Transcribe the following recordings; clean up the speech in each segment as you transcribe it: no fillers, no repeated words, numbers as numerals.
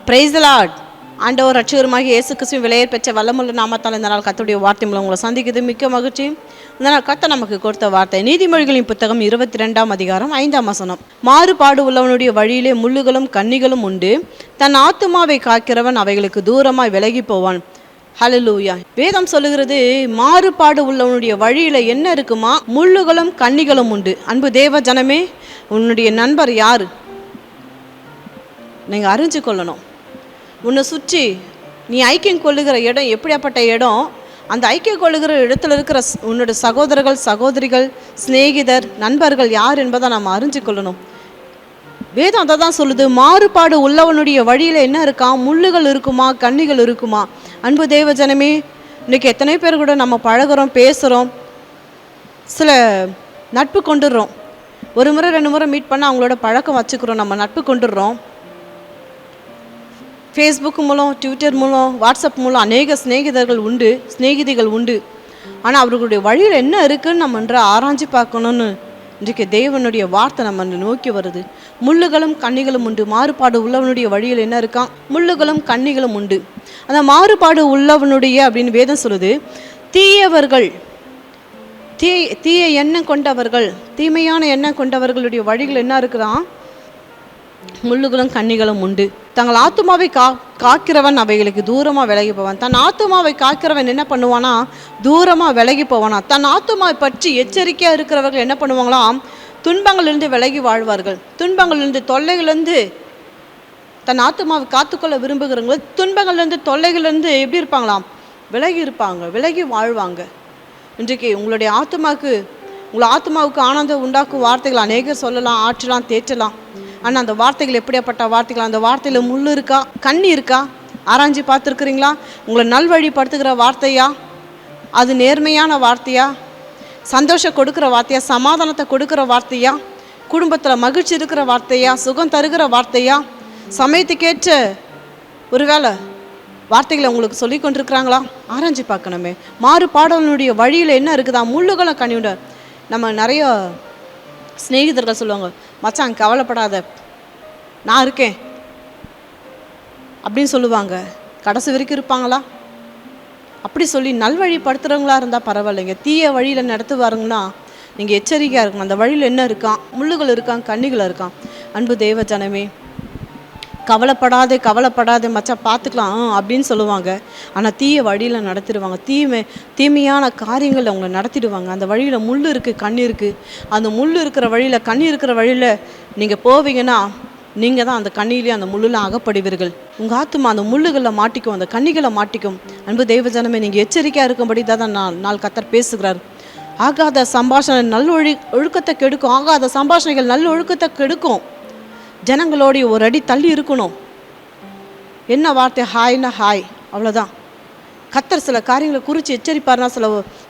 Praise the Lord. ஆண்டவர் ரட்சகருமாகிய இயேசு கிறிஸ்துவின் விலையேற பெற்ற வல்லமுள்ள நாமத்தால் இந்த நாள் கர்த்தருடைய வார்த்தை மூலம் உங்களை சந்திக்குது மிக்க மகிழ்ச்சி. இந்த நாள் கர்த்தர் நமக்கு கொடுத்த வார்த்தை நீதிமொழிகளின் புத்தகம் 22ஆம் அதிகாரம் 5ஆம் வசனம். மாறுபாடு உள்ளவனுடைய வழியிலே முள்ளுகளும் கண்ணிகளும் உண்டு, தன் ஆத்துமாவை காக்கிறவன் அவைகளுக்கு தூரமாய் விலகி போவான். ஹல்லேலூயா. வேதம் சொல்லுகிறது, மாறுபாடு உள்ளவனுடைய வழியில என்ன இருக்குமா? முள்ளுகளும் கண்ணிகளும் உண்டு. அன்பு தேவ ஜனமே, உன்னுடைய நண்பர் யாரு நீங்கள் அறிஞ்சு கொள்ளணும். உன்னை சுற்றி நீ ஐக்கியம் கொள்ளுகிற இடம் எப்படியாப்பட்ட இடம், அந்த ஐக்கியம் கொள்ளுகிற இடத்துல இருக்கிற உன்னுடைய சகோதரர்கள், சகோதரிகள், சிநேகிதர், நண்பர்கள் யார் என்பதை நாம் அறிஞ்சு கொள்ளணும். வேதம் அதை தான் சொல்லுது, மாறுபாடு உள்ளவனுடைய வழியில் என்ன இருக்கா? முள்ளுகள் இருக்குமா, கண்ணிகள் இருக்குமா? அன்பு தேவ ஜனமே, இன்றைக்கி எத்தனை பேர் கூட நம்ம பழகிறோம், பேசுகிறோம், சில நட்பு கொண்டுடுறோம். ஒரு முறை 2 முறை மீட் பண்ணால் அவங்களோட பழக்கம் வச்சுக்கிறோம், நம்ம நட்பு கொண்டுடுறோம். ஃபேஸ்புக் மூலம், ட்விட்டர் மூலம், வாட்ஸ்அப் மூலம் அநேக சிநேகிதிகள் உண்டு. ஆனால் அவர்களுடைய வழியில் என்ன இருக்குதுன்னு நம்ம ஆராய்ச்சி பார்க்கணுன்னு இன்றைக்கு தேவனுடைய வார்த்தை நம்ம நோக்கி வருது. முள்ளுகளும் கண்ணிகளும் உண்டு. மாறுபாடு உள்ளவனுடைய வழியில் என்ன இருக்கான்? முள்ளுகளும் கண்ணிகளும் உண்டு. அந்த மாறுபாடு உள்ளவனுடைய அப்படின்னு வேதம் சொல்லுது, தீயவர்கள், தீய எண்ணம் கொண்டவர்கள், தீமையான எண்ணம் கொண்டவர்களுடைய வழிகள் என்ன இருக்குதான்? முள்ளுகளும் கண்ணிகளும் உண்டு. தங்கள் ஆத்துமாவை காக்கிறவன் அவைகளுக்கு தூரமாக விலகி போவான். தன் ஆத்துமாவை காக்கிறவன் என்ன பண்ணுவானா? தூரமாக விலகி போவானா. தன் ஆத்துமாவை பற்றி எச்சரிக்கையாக இருக்கிறவர்கள் என்ன பண்ணுவாங்களாம்? துன்பங்களிலிருந்து விலகி வாழ்வார்கள். துன்பங்களிலிருந்து, தொல்லைகளிலிருந்து தன் ஆத்துமாவை காத்துக்கொள்ள விரும்புகிறவங்க துன்பங்கள்லேருந்து, தொல்லைகளிலிருந்து எப்படி இருப்பாங்களாம்? விலகி இருப்பாங்க, விலகி வாழ்வாங்க. இன்றைக்கு உங்களுடைய ஆத்துமாவுக்கு ஆனந்தம் உண்டாக்கும் வார்த்தைகள் அநேகர் சொல்லலாம், ஆற்றலாம், தேற்றலாம். ஆனால் அந்த வார்த்தைகள் எப்படியாப்பட்ட வார்த்தைகள்? அந்த வார்த்தையில் முள் இருக்கா, கண்ணி இருக்கா? ஆராய்ச்சி பார்த்துருக்குறீங்களா? உங்களை நல்வழிப்படுத்துகிற வார்த்தையா? அது நேர்மையான வார்த்தையா? சந்தோஷம் கொடுக்குற வார்த்தையா? சமாதானத்தை கொடுக்குற வார்த்தையா? குடும்பத்தில் மகிழ்ச்சி இருக்கிற வார்த்தையா? சுகம் தருகிற வார்த்தையா? சமயத்துக்கேற்ற ஒரு வேளை வார்த்தைகளை உங்களுக்கு சொல்லி கொண்டிருக்கிறாங்களா? ஆராய்ச்சி பார்க்கணுமே. மாறுபாடனுடைய வழியில் என்ன இருக்குதா? முள்ளுகளை கனியுண்ட. நம்ம நிறைய சிநேகிதர்கள் சொல்லுவாங்க, மச்சான் கவலைப்படாத, நான் இருக்கேன் அப்படின்னு சொல்லுவாங்க. கடைசி வரைக்கும் இருப்பாங்களா? அப்படி சொல்லி நல்வழிப்படுத்துகிறவங்களா இருந்தால் பரவாயில்லைங்க. தீய வழியில் நடத்துவாருங்கன்னா நீங்கள் எச்சரிக்கையாக இருக்கணும். அந்த வழியில் என்ன இருக்கான்? முள்ளுகள் இருக்கான், கண்ணிகள் இருக்கான். அன்பு தேவ ஜனமே, கவலைப்படாதே மச்சான் பார்த்துக்கலாம் அப்படின்னு சொல்லுவாங்க. ஆனால் தீய வழியில் நடத்திடுவாங்க. தீமையான காரியங்கள் அவங்கள நடத்திடுவாங்க. அந்த வழியில் முள் இருக்குது, கண்ணி இருக்குது. அந்த முள் இருக்கிற வழியில், கண்ணி இருக்கிற வழியில் நீங்கள் போவீங்கன்னா நீங்கள் தான் அந்த கண்ணியிலே அந்த முள்ளில் அகப்படுவீர்கள். உங்கள் ஆத்துமா அந்த முள்ளுகளில் மாட்டிக்கும், அந்த கண்ணிகளை மாட்டிக்கும். அன்பு தெய்வ ஜனமே, நீங்கள் எச்சரிக்கையாக இருக்கும்படி தான் நாள் கர்த்தர் பேசுகிறார். ஆகாத சம்பாஷணை ஒழுக்கத்தை கெடுக்கும். ஆகாத சம்பாஷணைகள் நல்ல ஒழுக்கத்தை கெடுக்கும். ஜனங்களோடைய ஒரு அடி தள்ளி இருக்கணும். என்ன வார்த்தை? ஹாய்னா ஹாய், அவ்வளோதான். கர்த்தர் சில காரியங்களை குறித்து எச்சரிப்பாருன்னா, சில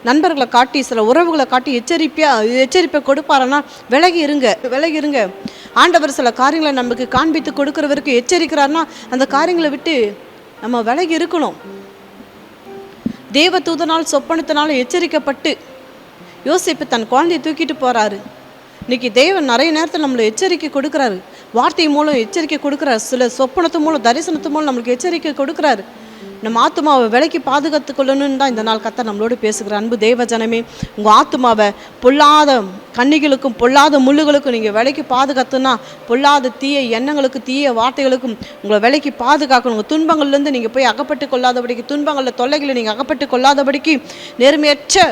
நண்பர்களை காட்டி, சில உறவுகளை காட்டி எச்சரிப்பை கொடுப்பாருன்னா விலகி இருங்க. ஆண்டவர் சில காரியங்களை நமக்கு காண்பித்து கொடுக்குறவருக்கு எச்சரிக்கிறாருன்னா அந்த காரியங்களை விட்டு நம்ம விலகி இருக்கணும். தேவ தூதனால் சொப்பனத்தினால எச்சரிக்கப்பட்டு யோசிப்பு தன் குழந்தையை தூக்கிட்டு போகிறாரு. இன்றைக்கி தேவன் நிறைய நேரத்தில் நம்மளை எச்சரிக்கை கொடுக்குறாரு. வார்த்தை மூலம் எச்சரிக்கை கொடுக்குறாரு. சில சொப்பனத்து மூலம், தரிசனத்து மூலம் நம்மளுக்கு எச்சரிக்கை கொடுக்குறாரு. நம்ம ஆத்துமாவை விலைக்கு பாதுகாத்து கொள்ளணும்னு தான் இந்த நாள் கர்த்தர் நம்மளோடு பேசுகிறார். அன்பு தேவ ஜனமே, உங்கள் ஆத்துமாவை பொல்லாத கண்ணிகளுக்கும் பொல்லாத முள்ளுகளுக்கும் நீங்கள் விலைக்கு பாதுகாத்துன்னா, பொல்லாத தீய எண்ணங்களுக்கு, தீய வார்த்தைகளுக்கும் உங்களை விலைக்கு பாதுகாக்கணும். உங்கள் துன்பங்கள்லேருந்து நீங்கள் போய் அகப்பட்டு கொள்ளாதபடிக்கு, துன்பங்களில் தொல்லைகளை நீங்கள் அகப்பட்டு கொள்ளாதபடிக்கு, நேர்மையற்ற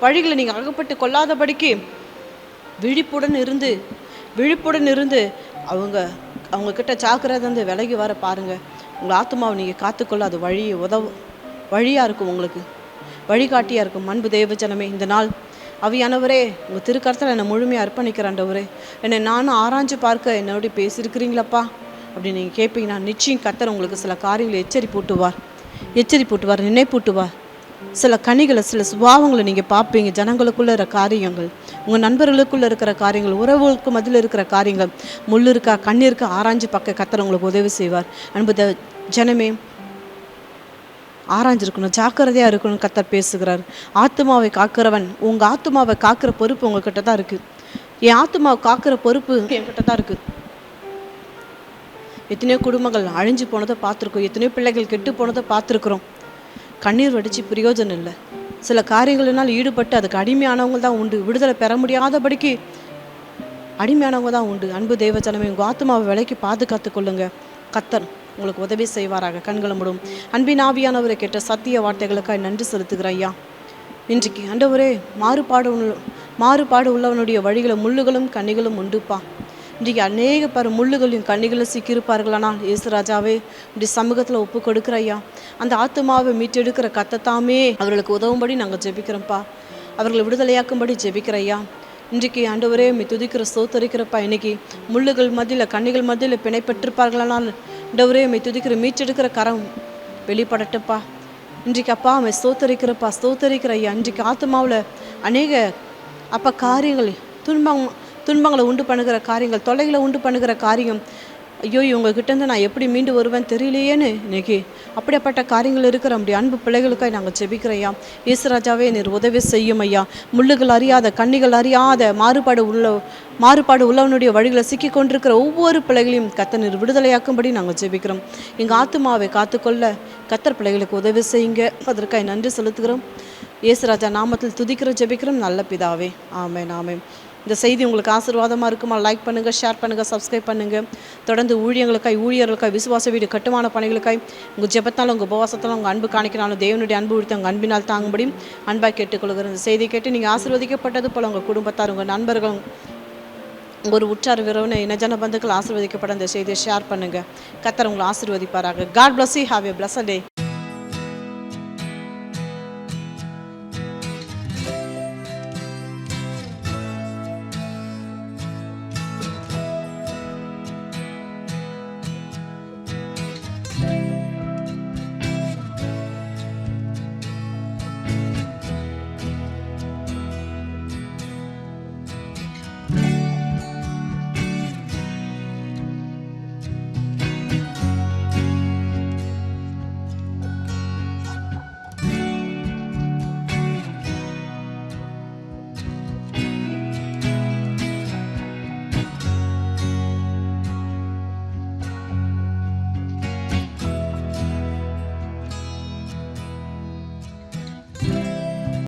வழிகளை நீங்கள் அகப்பட்டு கொள்ளாதபடிக்கு விழிப்புடன் இருந்து அவங்க கிட்ட ஜாக்கிரதை வந்து விலகி வர பாருங்கள். உங்கள் ஆத்துமாவை நீங்கள் காத்துக்கொள்ள அது வழியாக இருக்கும், உங்களுக்கு வழிகாட்டியாக இருக்கும். அன்பு தேவ ஜனமே, இந்த நாள் அவியானவரே, உங்கள் திருக்கரத்தில் என்னை முழுமையாக அர்ப்பணிக்கிறாண்டவரே. என்னை நானும் ஆராய்ச்சி பார்க்க என்னோட பேசியிருக்கிறீங்களப்பா அப்படின்னு நீங்கள் கேட்பீங்கன்னா நிச்சயம் கர்த்தர் உங்களுக்கு சில காரியங்களை எச்சரிப்பூட்டுவார், நினைப்பூட்டுவார். சில கனிகளை, சில சுபாவங்களை நீங்கள் பார்ப்பீங்க. ஜனங்களுக்குள்ளே இருக்கிற காரியங்கள், உங்கள் நண்பர்களுக்குள்ளே இருக்கிற காரியங்கள், உறவுகளுக்கு மத்தியில் இருக்கிற காரியங்கள், முள் இருக்கா, கண்ணி இருக்கா, ஆராய்ச்சி பார்க்க கர்த்தர் உங்களுக்கு உதவி செய்வார். அன்பு ஜனமே, ஆராய்ஞ்சிருக்கணும், ஜாக்கிரதையாக இருக்கணும். கர்த்தர் பேசுகிறார். ஆத்துமாவை காக்கிறவன், உங்கள் ஆத்துமாவை காக்கிற பொறுப்பு உங்கள்கிட்ட தான் இருக்குது. என் ஆத்துமாவை காக்கிற பொறுப்பு என்கிட்ட தான் இருக்குது. எத்தனையோ குடும்பங்கள் அழிஞ்சு போனதை பார்த்துருக்கோம், எத்தனையோ பிள்ளைகள் கெட்டு போனதை பார்த்துருக்குறோம். கண்ணீர் வடித்து பிரயோஜனம் இல்லை. சில காரியங்களினால் ஈடுபட்டு அதுக்கு அடிமையானவங்க தான் உண்டு. விடுதலை பெற முடியாதபடிக்கு அடிமையானவங்க தான் உண்டு. அன்பு தேவஜனமே, உங்கள் ஆத்மாவை விலைக்கு பாதுகாத்து கொள்ளுங்க. கர்த்தர் உங்களுக்கு உதவி செய்வாராக. கண்களை மூடும். அன்பின் ஆவியானவரை கேட்ட சத்திய வார்த்தைகளுக்காக நன்றி செலுத்துகிற ஐயா. இன்றைக்கு ஆண்டவரே, மாறுபாடு உள்ளவனுடைய வழிகளை முள்ளுகளும் கண்ணிகளும் உண்டுப்பா. இன்றைக்கு அநேக பேர் முள்ளுகளையும் கண்ணிகளும் சிக்கியிருப்பார்களானால் இயேசுராஜாவே இப்படி சமூகத்தில் ஒப்பு கொடுக்குற ஐயா. அந்த ஆத்மாவை மீட்டெடுக்கிற கத்தத்தாமே அவர்களுக்கு உதவும்படி நாங்கள் ஜெபிக்கிறோம்ப்பா. அவர்களை விடுதலையாக்கும்படி ஜெபிக்கிற ஐயா. இன்றைக்கு ஆண்டவரே துதிக்கிற ஸ்தோத்தரிக்கிறப்பா. இன்னைக்கு முள்ளுகள் மத்தியில் கண்ணிகள் மத்தியில் பிணைப்பட்டிருப்பார்களானால் ஆண்டவரே துதிக்கிற மீட்டெடுக்கிற கரம் வெளிப்படட்டுப்பா. இன்றைக்கு அப்பா ஸ்தோத்தரிக்கிற ஐயா. இன்றைக்கு ஆத்மாவில் அநேக அப்பா காரியங்கள், துன்பங்களை உண்டு பண்ணுகிற காரியங்கள், தொல்லைகளை உண்டு பண்ணுகிற காரியம், ஐயோ இவங்ககிட்டேருந்து நான் எப்படி மீண்டு வருவேன் தெரியலையேன்னு இன்னைக்கு அப்படிப்பட்ட காரியங்கள் இருக்கிற அப்படி அன்பு பிள்ளைகளுக்காக நாங்கள் ஜெபிக்கிற ஐயா. இயேசுராஜாவே நீர் உதவி செய்யும் ஐயா. முள்ளுகள் அறியாத கண்ணிகள் அறியாத மாறுபாடு உள்ளவனுடைய வழிகளை சிக்கி கொண்டிருக்கிற ஒவ்வொரு பிள்ளைகளையும் கர்த்தர் நீர் விடுதலையாக்கும்படி நாங்கள் ஜெபிக்கிறோம். எங்கள் ஆத்துமாவை காத்துக்கொள்ள கர்த்தர் பிள்ளைகளுக்கு உதவி செய்யுங்க. அதற்காக நன்றி செலுத்துகிறோம். இயேசுராஜா நாமத்தில் துதிக்கிற ஜெபிக்கிறோம் நல்ல பிதாவே. ஆமென் ஆமென். இந்த செய்தி உங்களுக்கு ஆசீர்வாதமாக இருக்குமா? லைக் பண்ணுங்கள், ஷேர் பண்ணுங்கள், சப்ஸ்கிரைப் பண்ணுங்கள். தொடர்ந்து ஊழியர்களுக்காய் விசுவாச வீடு கட்டுமான பணிகளுக்காய் உங்கள் ஜெபத்தாலும் உங்கள் உபவாசத்தாலும் உங்கள் அன்பு காணிக்கிறாலும் தேவனுடைய அன்பு விடுத்து உங்கள் அன்பினால் தாங்கும்படி அன்பாக கேட்டுக்கொள்கிற இந்த செய்தியை கேட்டு நீங்கள் ஆசீர்வதிக்கப்பட்டது போல் உங்கள் குடும்பத்தார், உங்கள் நண்பர்கள், ஒரு உற்றார் விரவனை இனஜன பந்துக்கள் ஆசீர்வதிக்கப்பட்ட இந்த செய்தியை ஷேர் பண்ணுங்கள். கர்த்தர் உங்களை ஆசீர்வதிப்பாராக. God bless you. Have a blessed day.